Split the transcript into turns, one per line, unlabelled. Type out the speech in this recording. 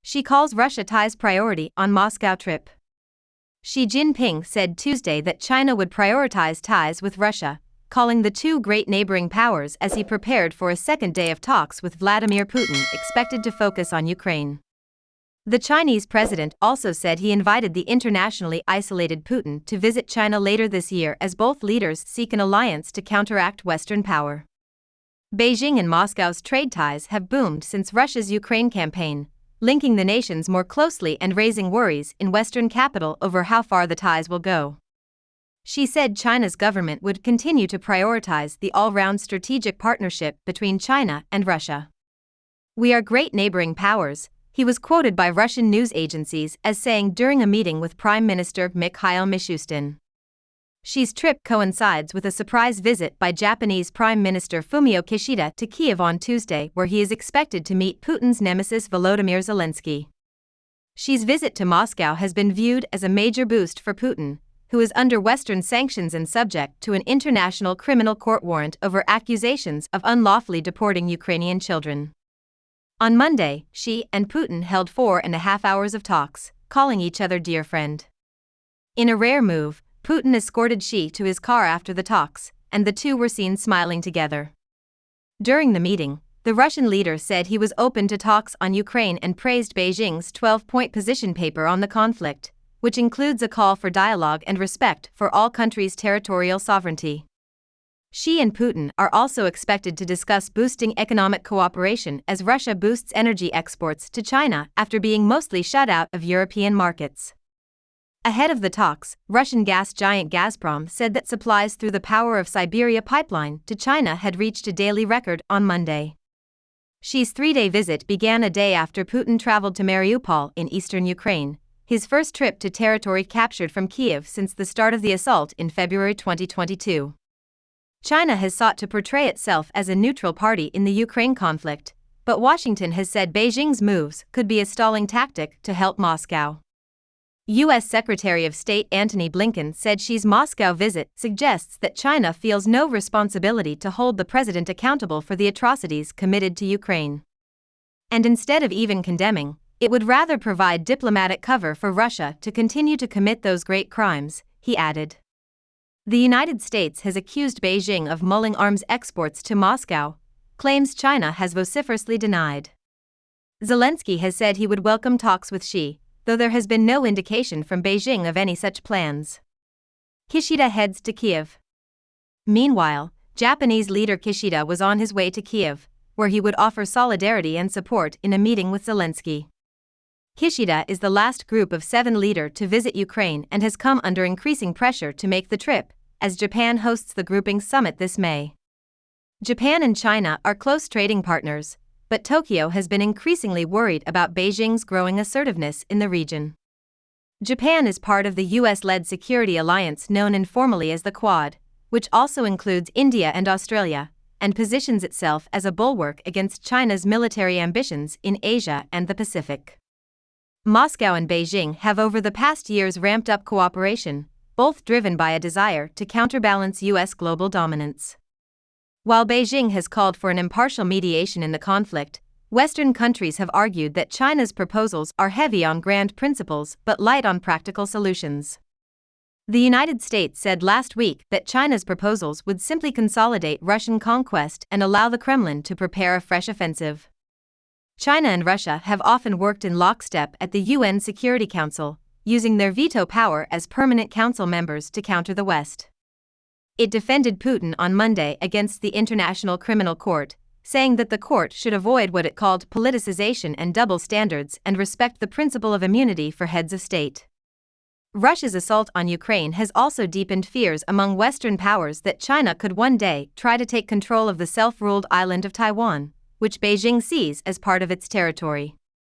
She calls Russia ties priority on Moscow trip. Xi Jinping said Tuesday that China would prioritize ties with Russia, calling the two great neighboring powers as he prepared for a second day of talks with Vladimir Putin expected to focus on Ukraine. The Chinese president also said he invited the internationally isolated Putin to visit China later this year as both leaders seek an alliance to counteract Western power. Beijing and Moscow's trade ties have boomed since Russia's Ukraine campaign, linking the nations more closely and raising worries in Western capital over how far the ties will go. She said China's government would continue to prioritize the all-round strategic partnership between China and Russia. "We are great neighboring powers," he was quoted by Russian news agencies as saying during a meeting with Prime Minister Mikhail Mishustin. Xi's trip coincides with a surprise visit by Japanese Prime Minister Fumio Kishida to Kiev on Tuesday, where he is expected to meet Putin's nemesis Volodymyr Zelensky. Xi's visit to Moscow has been viewed as a major boost for Putin, who is under Western sanctions and subject to an international criminal court warrant over accusations of unlawfully deporting Ukrainian children. On Monday, Xi and Putin held 4.5 hours of talks, calling each other dear friend. In a rare move, Putin escorted Xi to his car after the talks, and the two were seen smiling together. During the meeting, the Russian leader said he was open to talks on Ukraine and praised Beijing's 12-point position paper on the conflict, which includes a call for dialogue and respect for all countries' territorial sovereignty. Xi and Putin are also expected to discuss boosting economic cooperation as Russia boosts energy exports to China after being mostly shut out of European markets. Ahead of the talks, Russian gas giant Gazprom said that supplies through the Power of Siberia pipeline to China had reached a daily record on Monday. Xi's three-day visit began a day after Putin traveled to Mariupol in eastern Ukraine, his first trip to territory captured from Kiev since the start of the assault in February 2022. China has sought to portray itself as a neutral party in the Ukraine conflict, but Washington has said Beijing's moves could be a stalling tactic to help Moscow. U.S. Secretary of State Antony Blinken said Xi's Moscow visit suggests that China feels no responsibility to hold the president accountable for the atrocities committed to Ukraine. And instead of even condemning, it would rather provide diplomatic cover for Russia to continue to commit those great crimes, he added. The United States has accused Beijing of mulling arms exports to Moscow, claims China has vociferously denied. Zelensky has said he would welcome talks with Xi, though there has been no indication from Beijing of any such plans. Kishida heads to Kiev. Meanwhile, Japanese leader Kishida was on his way to Kiev, where he would offer solidarity and support in a meeting with Zelensky. Kishida is the last group of 7 leaders to visit Ukraine and has come under increasing pressure to make the trip, as Japan hosts the grouping's summit this May. Japan and China are close trading partners, but Tokyo has been increasingly worried about Beijing's growing assertiveness in the region. Japan is part of the US-led security alliance known informally as the Quad, which also includes India and Australia, and positions itself as a bulwark against China's military ambitions in Asia and the Pacific. Moscow and Beijing have over the past years ramped up cooperation, both driven by a desire to counterbalance US global dominance. While Beijing has called for an impartial mediation in the conflict, Western countries have argued that China's proposals are heavy on grand principles but light on practical solutions. The United States said last week that China's proposals would simply consolidate Russian conquest and allow the Kremlin to prepare a fresh offensive. China and Russia have often worked in lockstep at the UN Security Council, using their veto power as permanent council members to counter the West. It defended Putin on Monday against the International Criminal Court, saying that the court should avoid what it called politicization and double standards and respect the principle of immunity for heads of state. Russia's assault on Ukraine has also deepened fears among Western powers that China could one day try to take control of the self-ruled island of Taiwan, which Beijing sees as part of its territory.